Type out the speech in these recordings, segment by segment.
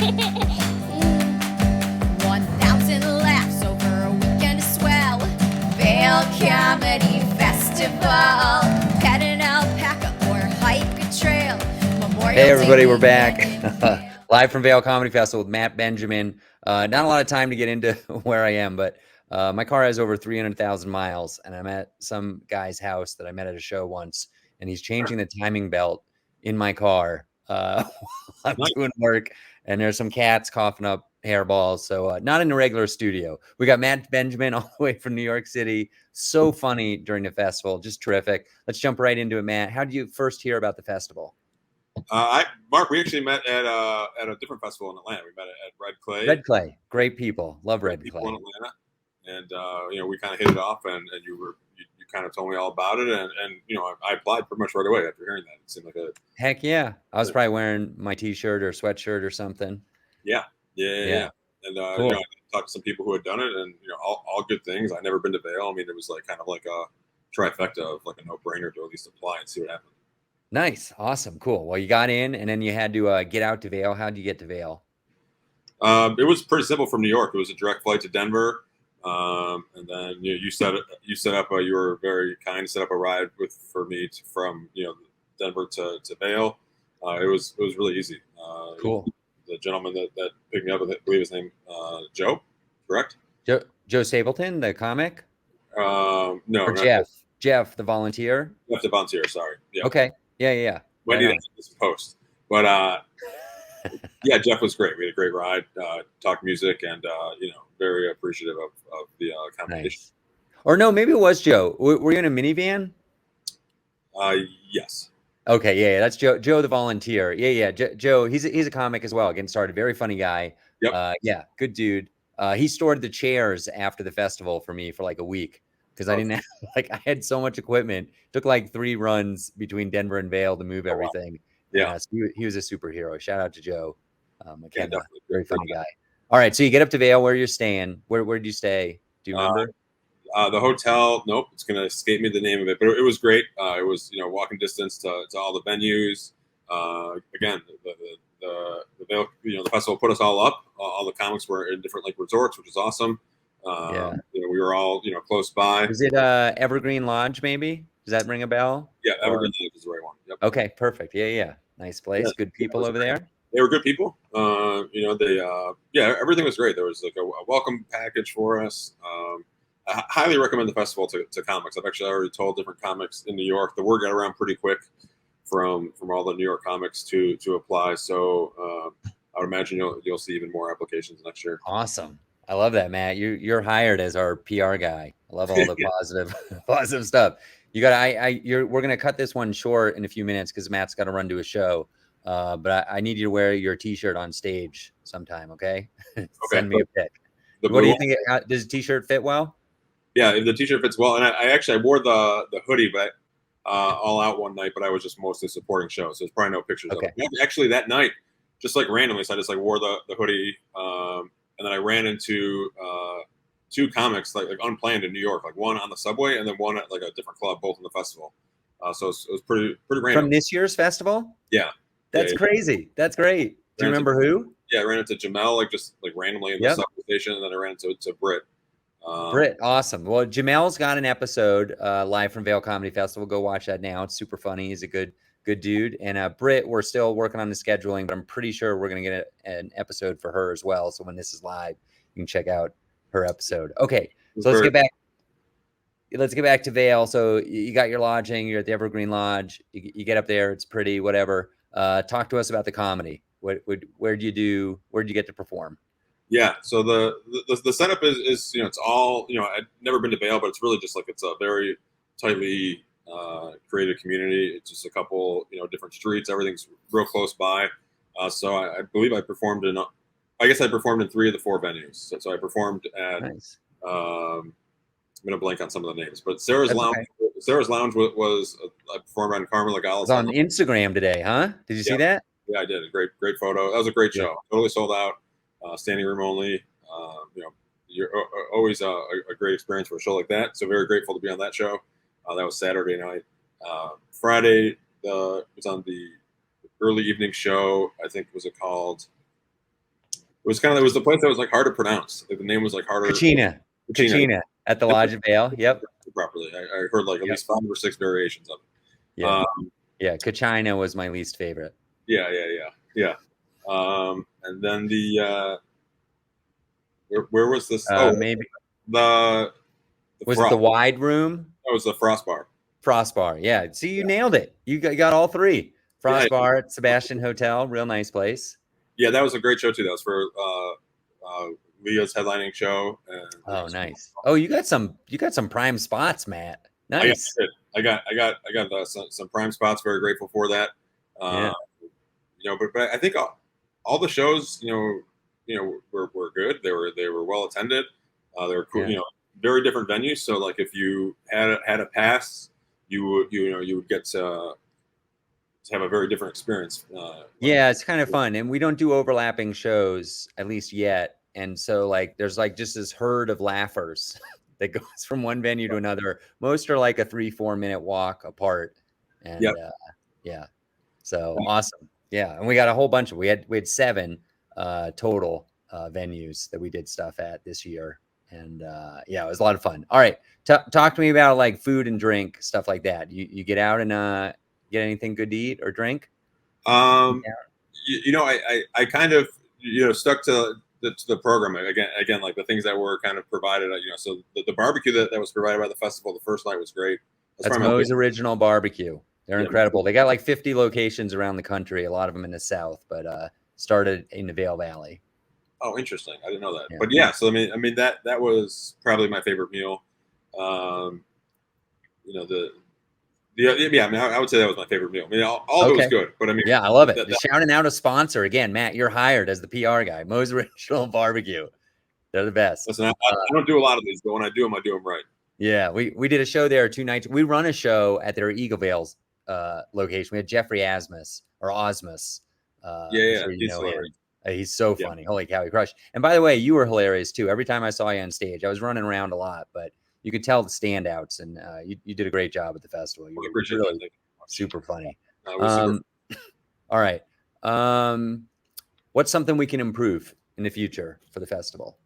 1,000 laughs over a weekend as well. Vail Comedy Festival. Pet an alpaca or hike a trail. Hey everybody, we're back. Live from Vail Comedy Festival with Matt Benjamin. Not a lot of time to get into where I am, but my car has over 300,000 miles, and I'm at some guy's house that I met at a show once, and he's changing the timing belt in my car while I'm doing work, and there's some cats coughing up hairballs, so not in a regular studio. We got Matt Benjamin all the way from New York City. So funny during the festival, just terrific. Let's jump right into it, Matt. How did you first hear about the festival? Mark, we actually met at a different festival in Atlanta. We met at Red Clay. Red Clay, great people, love Red people Clay. in Atlanta, and we kind of hit it off, and you kind of told me all about it, and I applied pretty much right away after hearing that. It seemed like a heck yeah. I was probably wearing my T-shirt or sweatshirt or something. Yeah. And cool. I talked to some people who had done it, and all good things. I'd never been to Vail. I mean, it was like kind of like a trifecta of like a no-brainer to at least apply and see what happened. Nice. Awesome. Cool. Well, you got in, and then you had to get out to Vail. How'd you get to Vail? It was pretty simple from New York. It was a direct flight to Denver. And then you set up. You were very kind to set up a ride for me from Denver to Vail. It was really easy. Cool. The gentleman that picked me up, I believe his name Joe, correct? Joe Stapleton, the comic. No, or Jeff. Jeff, the volunteer. Jeff, the volunteer. Sorry. Yeah. Okay. Yeah. Might need this post, but yeah, Jeff was great. We had a great ride, talked music, and very appreciative of the competition. Nice. Or no, maybe it was Joe. Were you in a minivan? Yes. Okay, yeah, that's Joe. Joe the volunteer. Yeah. Joe, he's a comic as well. Getting started, very funny guy. Yep. Yeah, good dude. He stored the chairs after the festival for me for like a week because I didn't have, I had so much equipment. Took like 3 runs between Denver and Vail to move everything. Yeah. So he was a superhero. Shout out to Joe. Yeah, very funny guy. All right, so you get up to Vail. Where you're staying? Where did you stay? Do you remember? The hotel, nope, it's going to escape me the name of it, but it was great. It was, walking distance to all the venues. Again, the festival put us all up. All the comics were in different resorts, which is awesome. We were all, close by. Was it Evergreen Lodge, maybe? Does that ring a bell? Yeah, Evergreen Lodge is the right one. Yep. Okay, perfect. Yeah. Nice place. Yeah, good people over there. They were good people. Everything was great. There was like a welcome package for us. I highly recommend the festival to comics. I've actually already told different comics in New York. The word got around pretty quick from all the New York comics to apply. So I would imagine you'll see even more applications next year. Awesome. I love that, Matt. You're hired as our PR guy. I love all the positive stuff. You got. We're gonna cut this one short in a few minutes because Matt's got to run to a show. But I need you to wear your T-shirt on stage sometime. Okay. Send me a pic. What do you think? Does the T-shirt fit well? Yeah, the T-shirt fits well, and I wore the hoodie, but all out one night. But I was just mostly supporting shows, so there's probably no pictures of it. Actually, that night, just randomly, so I just wore the hoodie, and then I ran into 2 comics unplanned in New York, one on the subway and then one at a different club, both in the festival. So it was pretty random. From this year's festival? Yeah. That's crazy. That's great. Do you remember who? Yeah, I ran into Jamel just randomly in the subway station, and then I ran into Britt. Britt, awesome. Well, Jamel's got an episode live from Vail Comedy Festival. Go watch that now. It's super funny. He's a good dude. And Britt, we're still working on the scheduling, but I'm pretty sure we're going to get an episode for her as well. So when this is live, you can check out her episode. Okay, so let's get back. Let's get back to Vail. So you got your lodging. You're at the Evergreen Lodge. You get up there. It's pretty. Whatever. Talk to us about the comedy. Where'd you get to perform? Yeah, so the setup is it's all I've never been to Vail, but it's really just it's a very tightly created community. It's just a couple different streets. Everything's real close by. So I believe I performed in 3 of the 4 venues. So I performed at nice. I'm gonna blank on some of the names, but Sarah's Lounge. Okay. Sarah's Lounge was I performed on Carmen Legales. It's on Instagram today, huh? Did you see that? Yeah, I did. A great photo. That was a great show. Totally sold out. Standing room only. You're always a great experience for a show like that. So very grateful to be on that show. That was Saturday night. Friday, it was on the early evening show. I think was it called was it was the place that was like hard to pronounce. Like, the name was like harder. Kachina at the Lodge of Vail. Yep. Properly. I heard like at least 5 or 6 variations of it. Yeah. Yeah. Kachina was my least favorite. Yeah. And then the where was this? Maybe the was it the wide room? That was the Frost Bar. Frost Bar. Yeah. See, you nailed it. You got all 3. Frost Bar at Sebastian Hotel. Real nice place. Yeah, that was a great show too. That was for Leah's headlining show. And nice. Oh, you got some prime spots, Matt. Nice. I got some prime spots. Very grateful for that. But I think all the shows, were good. They were well attended. They were cool. Very different venues. So like if you had a pass, you would get to have a very different experience. It's kind of fun, and we don't do overlapping shows, at least yet. And so like there's like just this herd of laughers that goes from one venue to another. Most are like a 3-4 minute walk apart. And so awesome. Yeah. And we got a whole bunch we had 7 total venues that we did stuff at this year. And it was a lot of fun. All right. Talk to me about like food and drink, stuff like that. You get out and get anything good to eat or drink? I kind of, stuck to the program again, like the things that were kind of provided, so the barbecue that was provided by the festival the first night was great. That's Moe's Original Barbecue. They're incredible. They got like 50 locations around the country, a lot of them in the South, but started in the Vail Valley. Oh, interesting. I didn't know that. Yeah. But so I mean that was probably my favorite meal. I would say that was my favorite meal. I mean, all of it was good, but I mean, I love it. Shouting out a sponsor again, Matt. You're hired as the PR guy. Moe's Original Barbecue. They're the best. Listen, I don't do a lot of these, but when I do them right. Yeah, we did a show there 2 nights. We run a show at their Eagle Vale's location. We had Jeffrey Asmus. He's so funny. Holy cow, he crushed. And by the way, you were hilarious too. Every time I saw you on stage, I was running around a lot, but you could tell the standouts, and you did a great job at the festival. You were really super funny. All right. What's something we can improve in the future for the festival?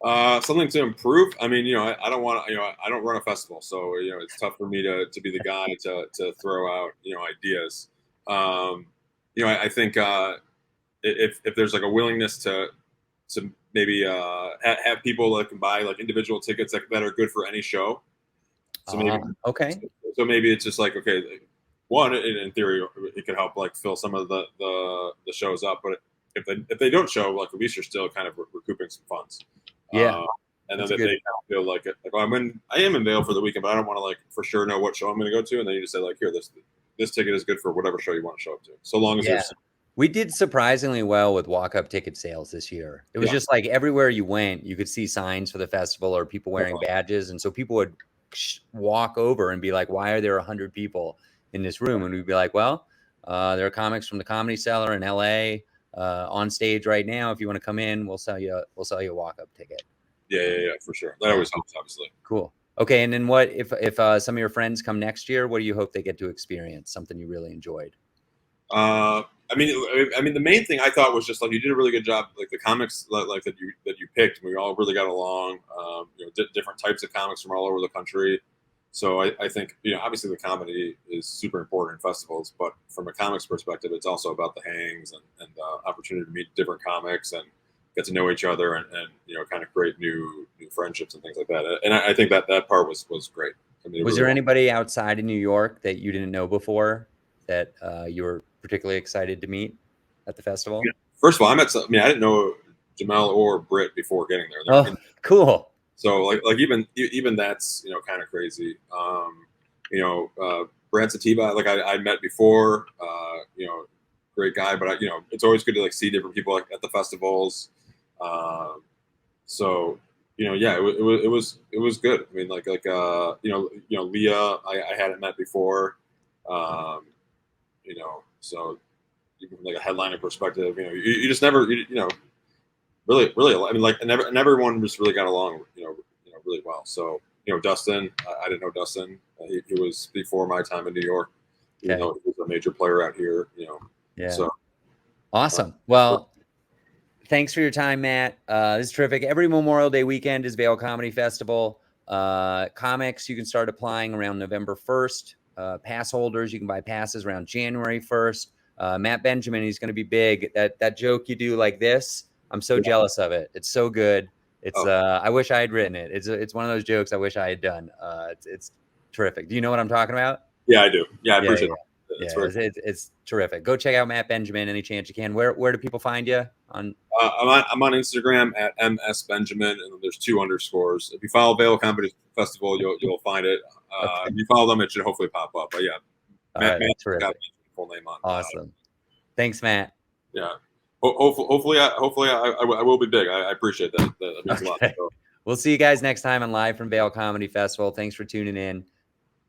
Something to improve. I mean, I don't want to, I don't run a festival, so it's tough for me to be the guy to throw out ideas. I think if there's like a willingness to maybe have people that can buy like individual tickets that are good for any show. So maybe So maybe it's just like, okay, one, in theory, it could help like fill some of the shows up, but if they don't show, like at least you're still kind of recouping some funds. And then they kind of feel like I am in Vail for the weekend, but I don't want to like for sure know what show I'm going to go to, and then you just say like, here, this ticket is good for whatever show you want to show up to, so long as there's. We did surprisingly well with walk-up ticket sales this year. It was just like everywhere you went, you could see signs for the festival or people wearing badges. And so people would walk over and be like, why are there 100 people in this room? And we'd be like, well, there are comics from the Comedy Cellar in LA on stage right now. If you want to come in, we'll sell you a walk-up ticket. Yeah, for sure. That always helps, obviously. Cool. Okay, and then what if some of your friends come next year? What do you hope they get to experience? Something you really enjoyed? I mean, the main thing I thought was just like you did a really good job, like the comics like that you picked. We all really got along. Different types of comics from all over the country. So I think obviously the comedy is super important in festivals, but from a comics perspective, it's also about the hangs and opportunity to meet different comics and get to know each other and kind of create new friendships and things like that. And I think that part was great. I mean, was there anybody outside of New York that you didn't know before that you were particularly excited to meet at the festival? Yeah. First of all, I didn't know Jamel or Britt before getting there. Cool. So like even that's kind of crazy. Brad Sativa, like I met before, great guy, but it's always good to like see different people like at the festivals. So it was good. I mean, Leah, I hadn't met before. So even from like a headliner perspective, you just never, really, I mean, like, and everyone just really got along, really well. So, Dustin, I didn't know Dustin. He was before my time in New York. He was a major player out here. Yeah. So awesome. Well, thanks for your time, Matt. This is terrific. Every Memorial Day weekend is Vail Comedy Festival. Comics, you can start applying around November 1st. Pass holders, you can buy passes around January 1st. Matt Benjamin, he's going to be big. That joke you do like this, I'm so jealous of it. It's so good. It's I wish I had written it. It's one of those jokes I wish I had done. It's terrific. Do you know what I'm talking about? Yeah, I do. Yeah, I appreciate it. It's terrific. Go check out Matt Benjamin any chance you can. Where do people find you on? I'm on Instagram at MS Benjamin, and there's 2 underscores. If you follow Vail Comedy Festival, you'll find it. If you follow them, it should hopefully pop up. But yeah, Matt got full name on. Awesome. Thanks, Matt. Yeah. Hopefully I will be big. I appreciate that. That means a lot. So. We'll see you guys next time on Live from Vail Comedy Festival. Thanks for tuning in.